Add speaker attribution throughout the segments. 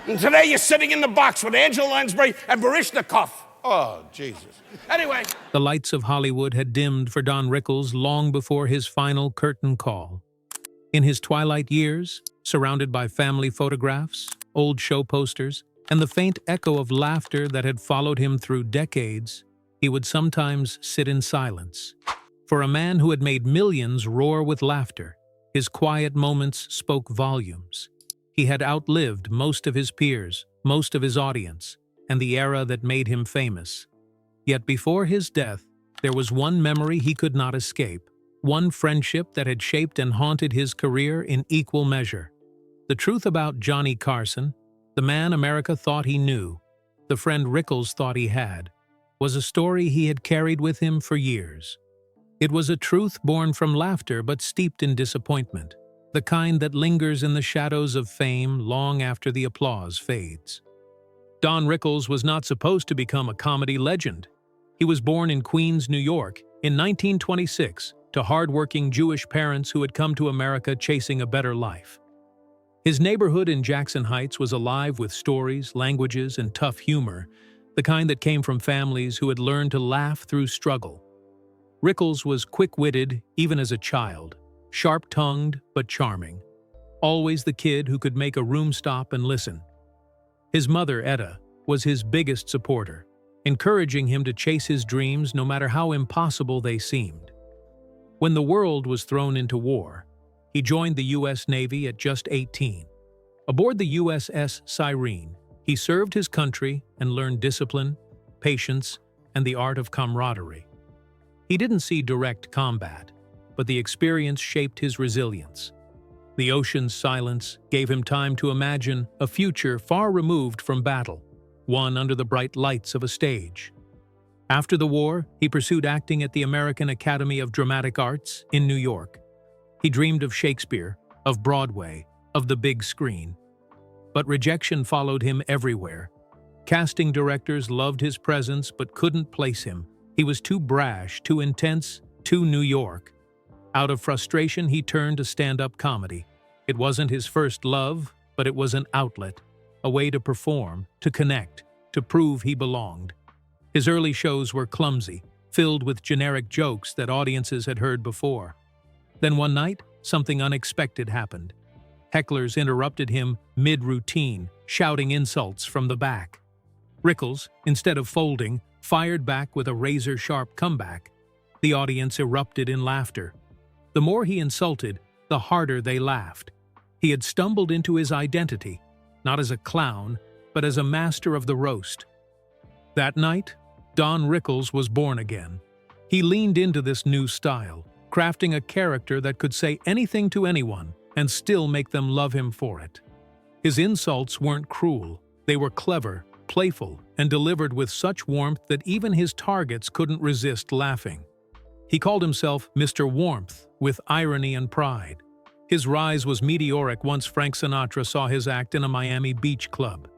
Speaker 1: And today you're sitting in the box with Angela Lansbury and Baryshnikov. Oh, Jesus. Anyway.
Speaker 2: The lights of Hollywood had dimmed for Don Rickles long before his final curtain call. In his twilight years, surrounded by family photographs, old show posters, and the faint echo of laughter that had followed him through decades, he would sometimes sit in silence. For a man who had made millions roar with laughter, his quiet moments spoke volumes. He had outlived most of his peers, most of his audience, and the era that made him famous. Yet before his death, there was one memory he could not escape, one friendship that had shaped and haunted his career in equal measure. The truth about Johnny Carson, the man America thought he knew, the friend Rickles thought he had, was a story he had carried with him for years. It was a truth born from laughter but steeped in disappointment, the kind that lingers in the shadows of fame long after the applause fades. Don Rickles was not supposed to become a comedy legend. He was born in Queens, New York, in 1926, to hard-working Jewish parents who had come to America chasing a better life. His neighborhood in Jackson Heights was alive with stories, languages, and tough humor, the kind that came from families who had learned to laugh through struggle. Rickles was quick-witted even as a child, sharp-tongued but charming, always the kid who could make a room stop and listen. His mother, Etta, was his biggest supporter, encouraging him to chase his dreams no matter how impossible they seemed. When the world was thrown into war, he joined the U.S. Navy at just 18. Aboard the USS Cyrene, he served his country and learned discipline, patience, and the art of camaraderie. He didn't see direct combat, but the experience shaped his resilience. The ocean's silence gave him time to imagine a future far removed from battle, one under the bright lights of a stage. After the war, he pursued acting at the American Academy of Dramatic Arts in New York. He dreamed of Shakespeare, of Broadway, of the big screen. But rejection followed him everywhere. Casting directors loved his presence but couldn't place him. He was too brash, too intense, too New York. Out of frustration, he turned to stand-up comedy. It wasn't his first love, but it was an outlet, a way to perform, to connect, to prove he belonged. His early shows were clumsy, filled with generic jokes that audiences had heard before. Then one night, something unexpected happened. Hecklers interrupted him mid-routine, shouting insults from the back. Rickles, instead of folding, fired back with a razor-sharp comeback. The audience erupted in laughter. The more he insulted, the harder they laughed. He had stumbled into his identity, not as a clown, but as a master of the roast. That night, Don Rickles was born again. He leaned into this new style, crafting a character that could say anything to anyone and still make them love him for it. His insults weren't cruel. They were clever, playful, and delivered with such warmth that even his targets couldn't resist laughing. He called himself Mr. Warmth, with irony and pride. His rise was meteoric once Frank Sinatra saw his act in a Miami beach club.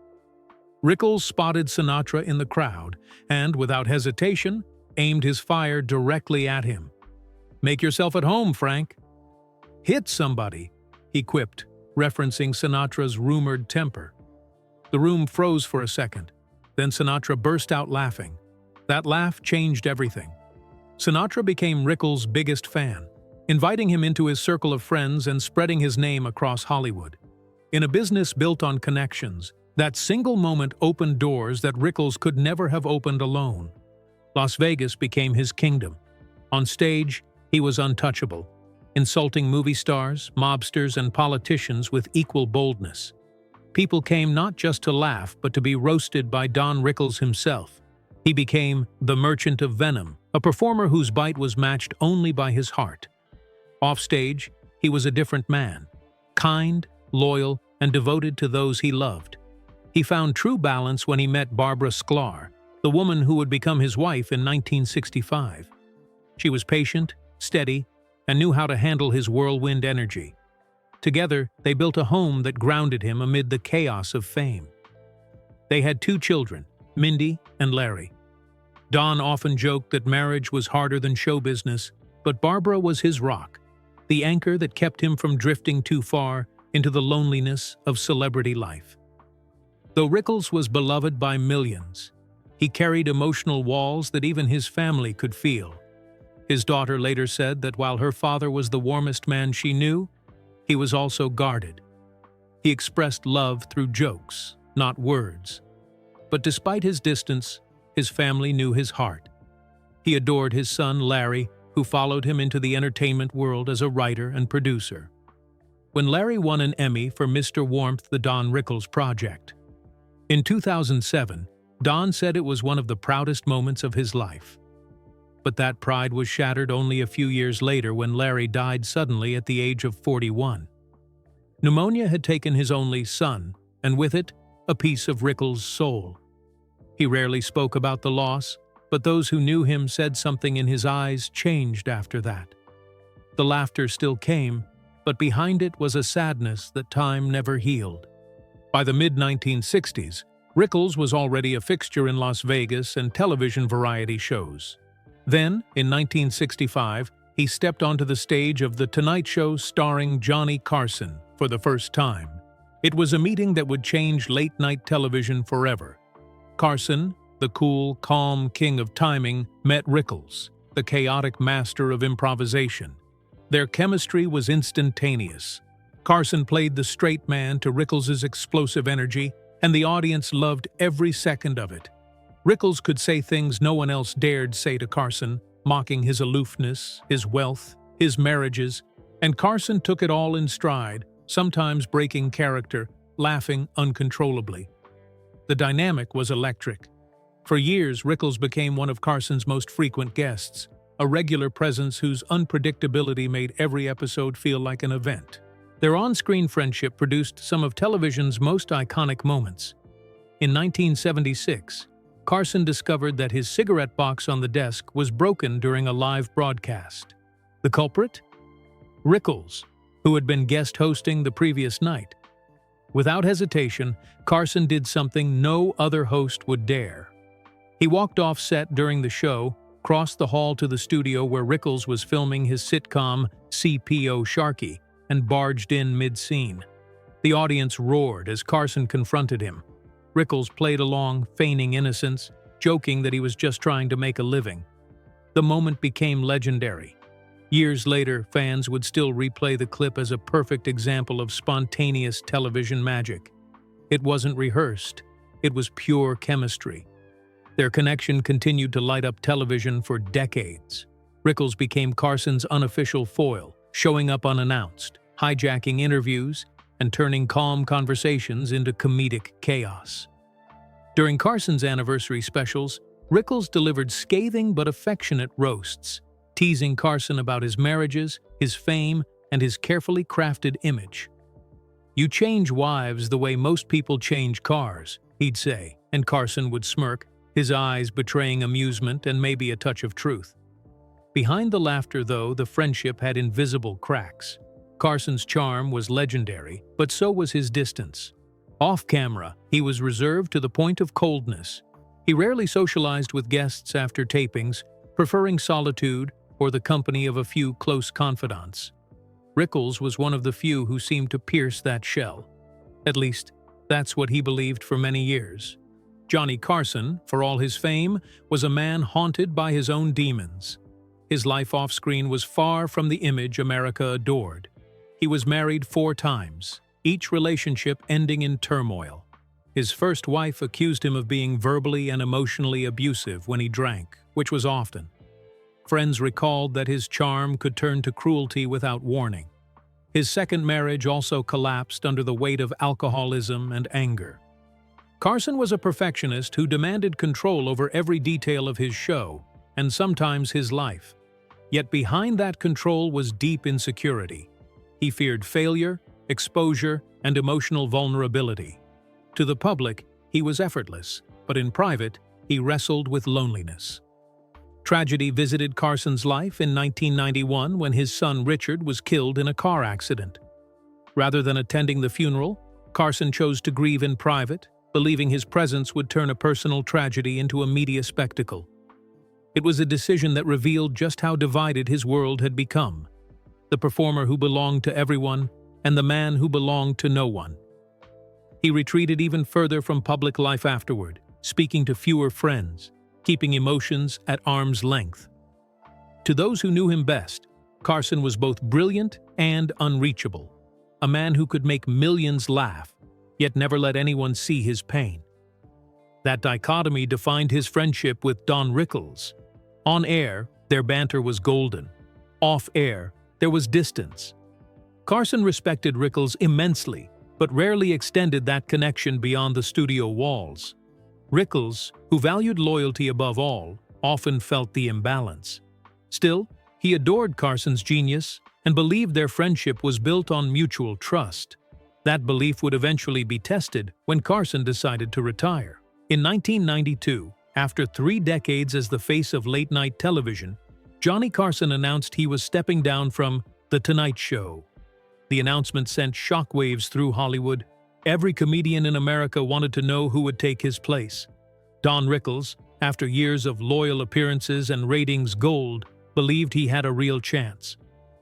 Speaker 2: Rickles spotted Sinatra in the crowd and, without hesitation, aimed his fire directly at him. "Make yourself at home, Frank." "Hit somebody," he quipped, referencing Sinatra's rumored temper. The room froze for a second. Then Sinatra burst out laughing. That laugh changed everything. Sinatra became Rickles' biggest fan, inviting him into his circle of friends and spreading his name across Hollywood. In a business built on connections, that single moment opened doors that Rickles could never have opened alone. Las Vegas became his kingdom. On stage, he was untouchable, insulting movie stars, mobsters, and politicians with equal boldness. People came not just to laugh, but to be roasted by Don Rickles himself. He became the Merchant of Venom, a performer whose bite was matched only by his heart. Offstage, he was a different man, kind, loyal, and devoted to those he loved. He found true balance when he met Barbara Sklar, the woman who would become his wife in 1965. She was patient, steady, and knew how to handle his whirlwind energy. Together, they built a home that grounded him amid the chaos of fame. They had 2 children, Mindy and Larry. Don often joked that marriage was harder than show business, but Barbara was his rock, the anchor that kept him from drifting too far into the loneliness of celebrity life. Though Rickles was beloved by millions, he carried emotional walls that even his family could feel. His daughter later said that while her father was the warmest man she knew, he was also guarded. He expressed love through jokes, not words. But despite his distance, his family knew his heart. He adored his son, Larry, who followed him into the entertainment world as a writer and producer. When Larry won an Emmy for Mr. Warmth, the Don Rickles project. In 2007, Don said it was one of the proudest moments of his life. But that pride was shattered only a few years later when Larry died suddenly at the age of 41. Pneumonia had taken his only son, and with it, a piece of Rickles' soul. He rarely spoke about the loss, but those who knew him said something in his eyes changed after that. The laughter still came, but behind it was a sadness that time never healed. By the mid-1960s, Rickles was already a fixture in Las Vegas and television variety shows. Then, in 1965, he stepped onto the stage of The Tonight Show starring Johnny Carson for the first time. It was a meeting that would change late-night television forever. Carson, the cool, calm king of timing, met Rickles, the chaotic master of improvisation. Their chemistry was instantaneous. Carson played the straight man to Rickles' explosive energy, and the audience loved every second of it. Rickles could say things no one else dared say to Carson, mocking his aloofness, his wealth, his marriages, and Carson took it all in stride, sometimes breaking character, laughing uncontrollably. The dynamic was electric. For years, Rickles became one of Carson's most frequent guests, a regular presence whose unpredictability made every episode feel like an event. Their on-screen friendship produced some of television's most iconic moments. In 1976, Carson discovered that his cigarette box on the desk was broken during a live broadcast. The culprit? Rickles, who had been guest hosting the previous night. Without hesitation, Carson did something no other host would dare. He walked off set during the show, crossed the hall to the studio where Rickles was filming his sitcom CPO Sharky, and barged in mid-scene. The audience roared as Carson confronted him. Rickles played along, feigning innocence, joking that he was just trying to make a living. The moment became legendary. Years later, fans would still replay the clip as a perfect example of spontaneous television magic. It wasn't rehearsed. It was pure chemistry. Their connection continued to light up television for decades. Rickles became Carson's unofficial foil, showing up unannounced, hijacking interviews, and turning calm conversations into comedic chaos. During Carson's anniversary specials, Rickles delivered scathing but affectionate roasts, teasing Carson about his marriages, his fame, and his carefully crafted image. "You change wives the way most people change cars," he'd say, and Carson would smirk, his eyes betraying amusement and maybe a touch of truth. Behind the laughter, though, the friendship had invisible cracks. Carson's charm was legendary, but so was his distance. Off camera, he was reserved to the point of coldness. He rarely socialized with guests after tapings, preferring solitude or the company of a few close confidants. Rickles was one of the few who seemed to pierce that shell. At least, that's what he believed for many years. Johnny Carson, for all his fame, was a man haunted by his own demons. His life off-screen was far from the image America adored. He was married 4 times, each relationship ending in turmoil. His first wife accused him of being verbally and emotionally abusive when he drank, which was often. Friends recalled that his charm could turn to cruelty without warning. His second marriage also collapsed under the weight of alcoholism and anger. Carson was a perfectionist who demanded control over every detail of his show, and sometimes his life. Yet behind that control was deep insecurity. He feared failure, exposure, and emotional vulnerability. To the public, he was effortless, but in private, he wrestled with loneliness. Tragedy visited Carson's life in 1991 when his son Richard was killed in a car accident. Rather than attending the funeral, Carson chose to grieve in private, believing his presence would turn a personal tragedy into a media spectacle. It was a decision that revealed just how divided his world had become. The performer who belonged to everyone, and the man who belonged to no one. He retreated even further from public life afterward, speaking to fewer friends, keeping emotions at arm's length. To those who knew him best, Carson was both brilliant and unreachable, a man who could make millions laugh, yet never let anyone see his pain. That dichotomy defined his friendship with Don Rickles. On air, their banter was golden. Off air, there was distance. Carson respected Rickles immensely, but rarely extended that connection beyond the studio walls. Rickles, who valued loyalty above all, often felt the imbalance. Still, he adored Carson's genius and believed their friendship was built on mutual trust. That belief would eventually be tested when Carson decided to retire. In 1992, after 3 decades as the face of late-night television, Johnny Carson announced he was stepping down from The Tonight Show. The announcement sent shockwaves through Hollywood. Every comedian in America wanted to know who would take his place. Don Rickles, after years of loyal appearances and ratings gold, believed he had a real chance.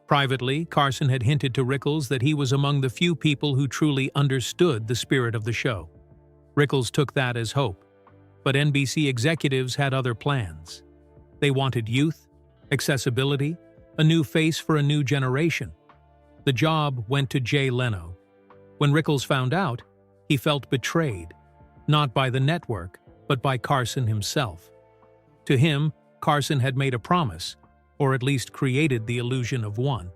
Speaker 2: Privately, Carson had hinted to Rickles that he was among the few people who truly understood the spirit of the show. Rickles took that as hope, but NBC executives had other plans. They wanted youth, accessibility, a new face for a new generation. The job went to Jay Leno. When Rickles found out, he felt betrayed, not by the network, but by Carson himself. To him, Carson had made a promise, or at least created the illusion of one.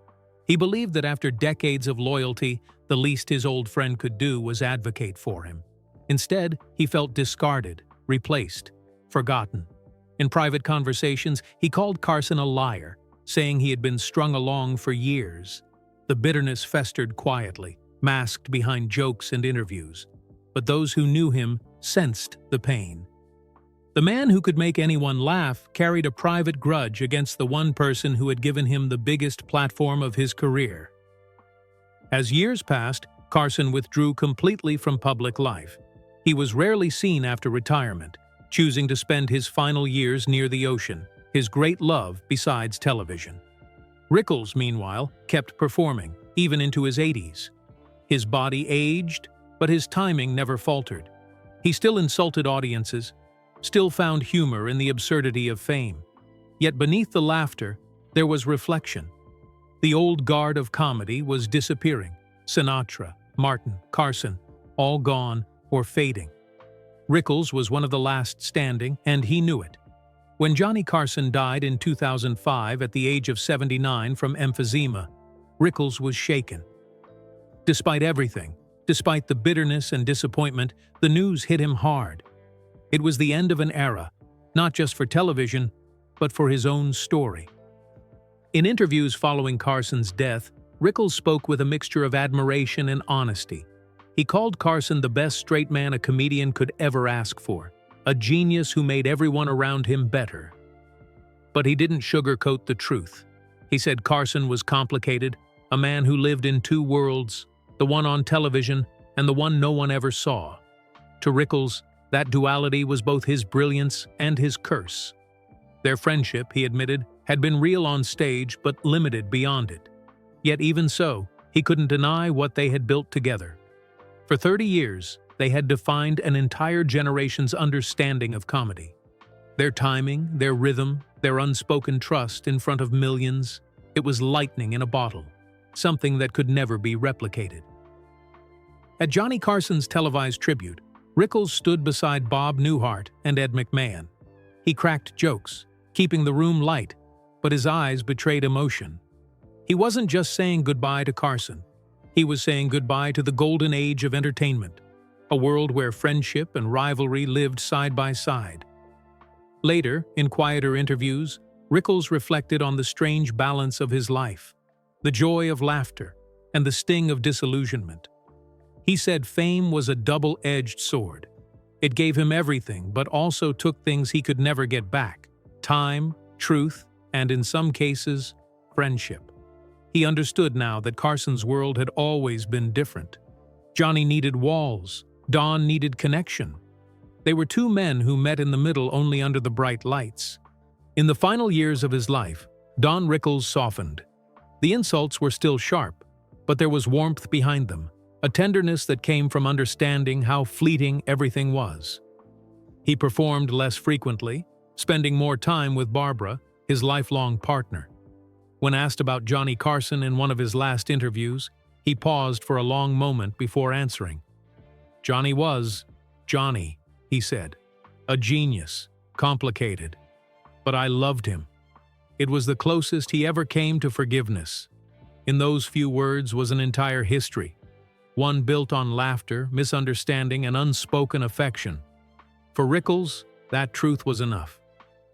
Speaker 2: He believed that after decades of loyalty, the least his old friend could do was advocate for him. Instead, he felt discarded, replaced, forgotten. In private conversations, he called Carson a liar, saying he had been strung along for years. The bitterness festered quietly, masked behind jokes and interviews. But those who knew him sensed the pain. The man who could make anyone laugh carried a private grudge against the one person who had given him the biggest platform of his career. As years passed, Carson withdrew completely from public life. He was rarely seen after retirement, choosing to spend his final years near the ocean, his great love besides television. Rickles, meanwhile, kept performing, even into his 80s. His body aged, but his timing never faltered. He still insulted audiences, still found humor in the absurdity of fame. Yet beneath the laughter, there was reflection. The old guard of comedy was disappearing. Sinatra, Martin, Carson, all gone or fading. Rickles was one of the last standing, and he knew it. When Johnny Carson died in 2005 at the age of 79 from emphysema, Rickles was shaken. Despite everything, despite the bitterness and disappointment, the news hit him hard. It was the end of an era, not just for television, but for his own story. In interviews following Carson's death, Rickles spoke with a mixture of admiration and honesty. He called Carson the best straight man a comedian could ever ask for, a genius who made everyone around him better. But he didn't sugarcoat the truth. He said Carson was complicated, a man who lived in 2 worlds, the one on television and the one no one ever saw. To Rickles, that duality was both his brilliance and his curse. Their friendship, he admitted, had been real on stage but limited beyond it. Yet even so, he couldn't deny what they had built together. For 30 years, they had defined an entire generation's understanding of comedy. Their timing, their rhythm, their unspoken trust in front of millions, it was lightning in a bottle, something that could never be replicated. At Johnny Carson's televised tribute, Rickles stood beside Bob Newhart and Ed McMahon. He cracked jokes, keeping the room light, but his eyes betrayed emotion. He wasn't just saying goodbye to Carson. He was saying goodbye to the golden age of entertainment, a world where friendship and rivalry lived side by side. Later, in quieter interviews, Rickles reflected on the strange balance of his life, the joy of laughter and the sting of disillusionment. He said fame was a double-edged sword. It gave him everything, but also took things he could never get back: time, truth, and in some cases, friendship. He understood now that Carson's world had always been different. Johnny needed walls, Don needed connection. They were 2 men who met in the middle only under the bright lights. In the final years of his life, Don Rickles softened. The insults were still sharp, but there was warmth behind them, a tenderness that came from understanding how fleeting everything was. He performed less frequently, spending more time with Barbara, his lifelong partner. When asked about Johnny Carson in one of his last interviews, he paused for a long moment before answering. "Johnny was Johnny," he said. "A genius, complicated. But I loved him. It was the closest he ever came to forgiveness." In those few words was an entire history, one built on laughter, misunderstanding, and unspoken affection. For Rickles, that truth was enough.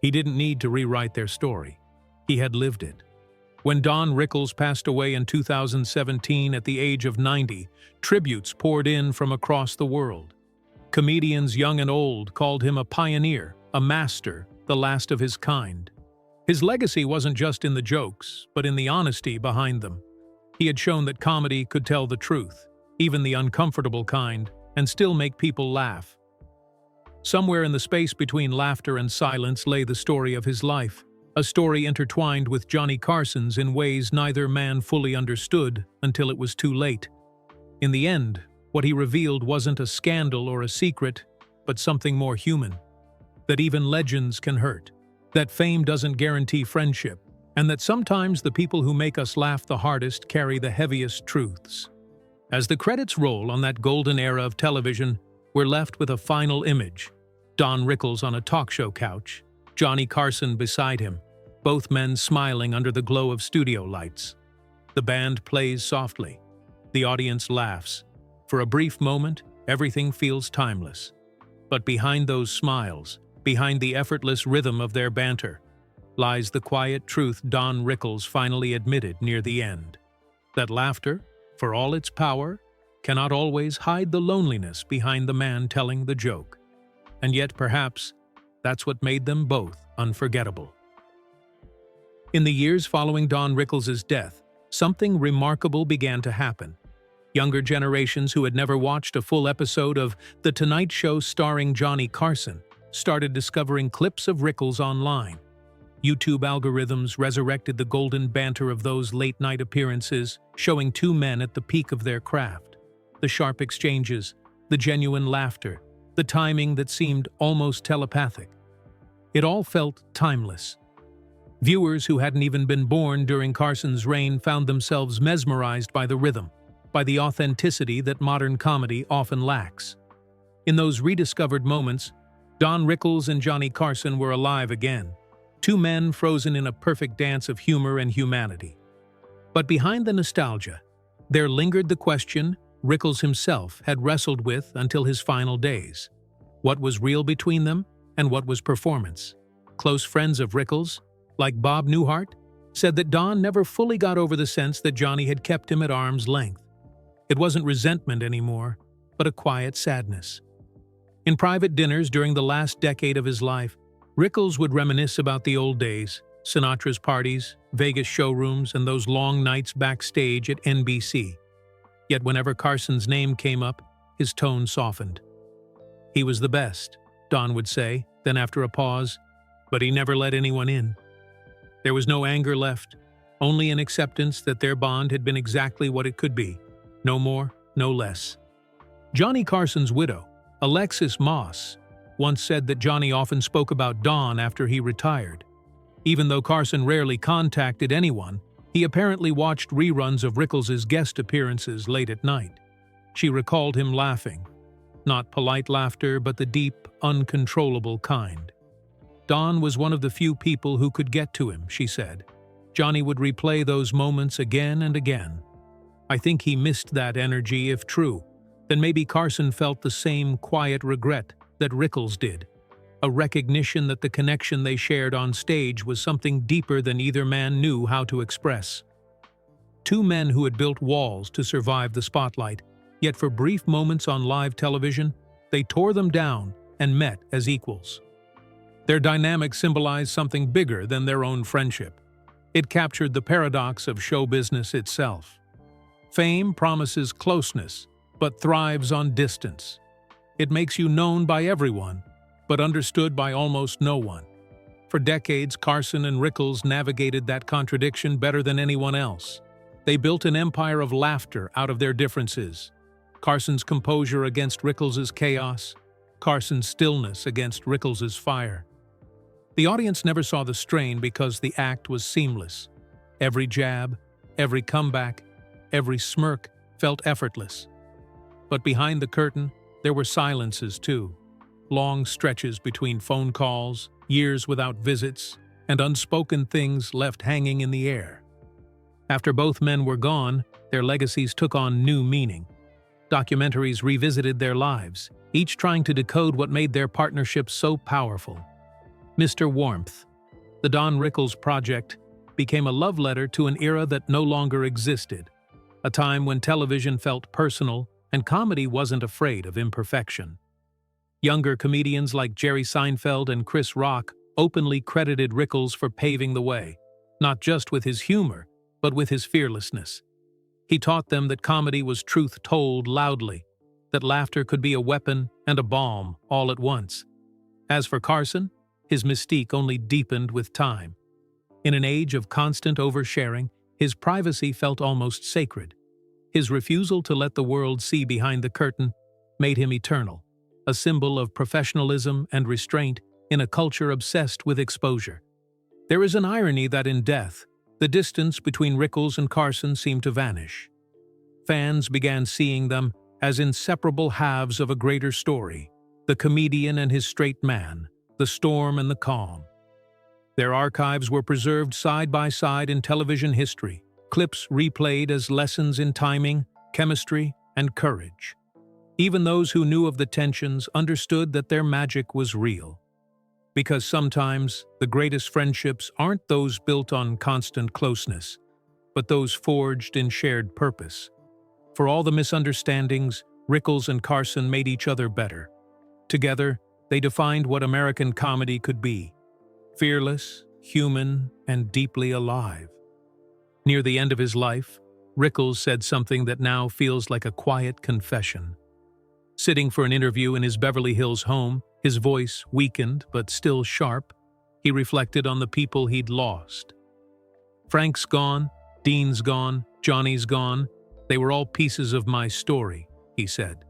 Speaker 2: He didn't need to rewrite their story. He had lived it. When Don Rickles passed away in 2017 at the age of 90, tributes poured in from across the world. Comedians young and old called him a pioneer, a master, the last of his kind. His legacy wasn't just in the jokes, but in the honesty behind them. He had shown that comedy could tell the truth, even the uncomfortable kind, and still make people laugh. Somewhere in the space between laughter and silence lay the story of his life, a story intertwined with Johnny Carson's in ways neither man fully understood until it was too late. In the end, what he revealed wasn't a scandal or a secret, but something more human. That even legends can hurt, that fame doesn't guarantee friendship, and that sometimes the people who make us laugh the hardest carry the heaviest truths. As the credits roll on that golden era of television, we're left with a final image. Don Rickles on a talk show couch, Johnny Carson beside him, both men smiling under the glow of studio lights. The band plays softly. The audience laughs. For a brief moment, everything feels timeless. But behind those smiles, behind the effortless rhythm of their banter, lies the quiet truth Don Rickles finally admitted near the end. That laughter, for all its power, cannot always hide the loneliness behind the man telling the joke. And yet, perhaps, that's what made them both unforgettable. In the years following Don Rickles' death, something remarkable began to happen. Younger generations who had never watched a full episode of The Tonight Show starring Johnny Carson started discovering clips of Rickles online. YouTube algorithms resurrected the golden banter of those late-night appearances, showing two men at the peak of their craft. The sharp exchanges, the genuine laughter, the timing that seemed almost telepathic. It all felt timeless. Viewers who hadn't even been born during Carson's reign found themselves mesmerized by the rhythm, by the authenticity that modern comedy often lacks. In those rediscovered moments, Don Rickles and Johnny Carson were alive again, two men frozen in a perfect dance of humor and humanity. But behind the nostalgia, there lingered the question Rickles himself had wrestled with until his final days. What was real between them, and what was performance? Close friends of Rickles, like Bob Newhart, said that Don never fully got over the sense that Johnny had kept him at arm's length. It wasn't resentment anymore, but a quiet sadness. In private dinners during the last decade of his life, Rickles would reminisce about the old days, Sinatra's parties, Vegas showrooms, and those long nights backstage at NBC. Yet whenever Carson's name came up, his tone softened. "He was the best," Don would say, then after a pause, "but he never let anyone in." There was no anger left, only an acceptance that their bond had been exactly what it could be, no more, no less. Johnny Carson's widow, Alexis Moss, once said that Johnny often spoke about Don after he retired. Even though Carson rarely contacted anyone, he apparently watched reruns of Rickles' guest appearances late at night. She recalled him laughing. Not polite laughter, but the deep, uncontrollable kind. Don was one of the few people who could get to him, she said. Johnny would replay those moments again and again. I think he missed that energy, if true. Then maybe Carson felt the same quiet regret that Rickles did. A recognition that the connection they shared on stage was something deeper than either man knew how to express. Two men who had built walls to survive the spotlight, yet for brief moments on live television, they tore them down and met as equals. Their dynamic symbolized something bigger than their own friendship. It captured the paradox of show business itself. Fame promises closeness, but thrives on distance. It makes you known by everyone, but understood by almost no one. For decades, Carson and Rickles navigated that contradiction better than anyone else. They built an empire of laughter out of their differences, Carson's composure against Rickles' chaos, Carson's stillness against Rickles' fire. The audience never saw the strain because the act was seamless. Every jab, every comeback, every smirk felt effortless. But behind the curtain, there were silences too. Long stretches between phone calls, years without visits, and unspoken things left hanging in the air. After both men were gone, their legacies took on new meaning. Documentaries revisited their lives, each trying to decode what made their partnership so powerful. Mr. Warmth, the Don Rickles project, became a love letter to an era that no longer existed, a time when television felt personal and comedy wasn't afraid of imperfection. Younger comedians like Jerry Seinfeld and Chris Rock openly credited Rickles for paving the way, not just with his humor, but with his fearlessness. He taught them that comedy was truth told loudly, that laughter could be a weapon and a balm all at once. As for Carson, his mystique only deepened with time. In an age of constant oversharing, his privacy felt almost sacred. His refusal to let the world see behind the curtain made him eternal, a symbol of professionalism and restraint in a culture obsessed with exposure. There is an irony that in death, the distance between Rickles and Carson seemed to vanish. Fans began seeing them as inseparable halves of a greater story, the comedian and his straight man, the storm and the calm. Their archives were preserved side by side in television history, clips replayed as lessons in timing, chemistry, and courage. Even those who knew of the tensions understood that their magic was real. Because sometimes the greatest friendships aren't those built on constant closeness, but those forged in shared purpose. For all the misunderstandings, Rickles and Carson made each other better. Together, they defined what American comedy could be: fearless, human, and deeply alive. Near the end of his life, Rickles said something that now feels like a quiet confession. Sitting for an interview in his Beverly Hills home, his voice weakened but still sharp, he reflected on the people he'd lost. Frank's gone, Dean's gone, Johnny's gone. They were all pieces of my story, he said.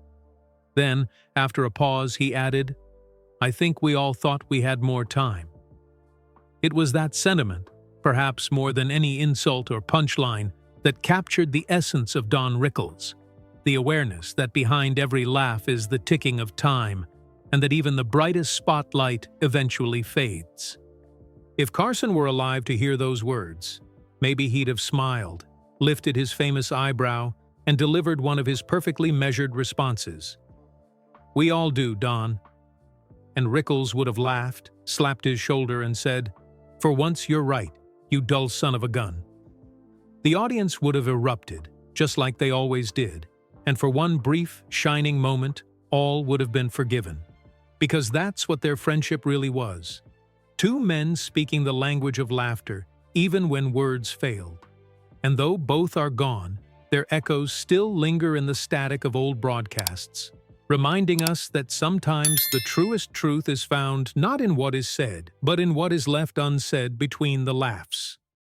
Speaker 2: Then, after a pause, he added, I think we all thought we had more time. It was that sentiment, perhaps more than any insult or punchline, that captured the essence of Don Rickles. The awareness that behind every laugh is the ticking of time, and that even the brightest spotlight eventually fades. If Carson were alive to hear those words, maybe he'd have smiled, lifted his famous eyebrow, and delivered one of his perfectly measured responses. We all do, Don. And Rickles would have laughed, slapped his shoulder, and said, For once you're right, you dull son of a gun. The audience would have erupted, just like they always did, and for one brief, shining moment, all would have been forgiven. Because that's what their friendship really was. Two men speaking the language of laughter, even when words failed. And though both are gone, their echoes still linger in the static of old broadcasts, reminding us that sometimes the truest truth is found not in what is said, but in what is left unsaid between the laughs.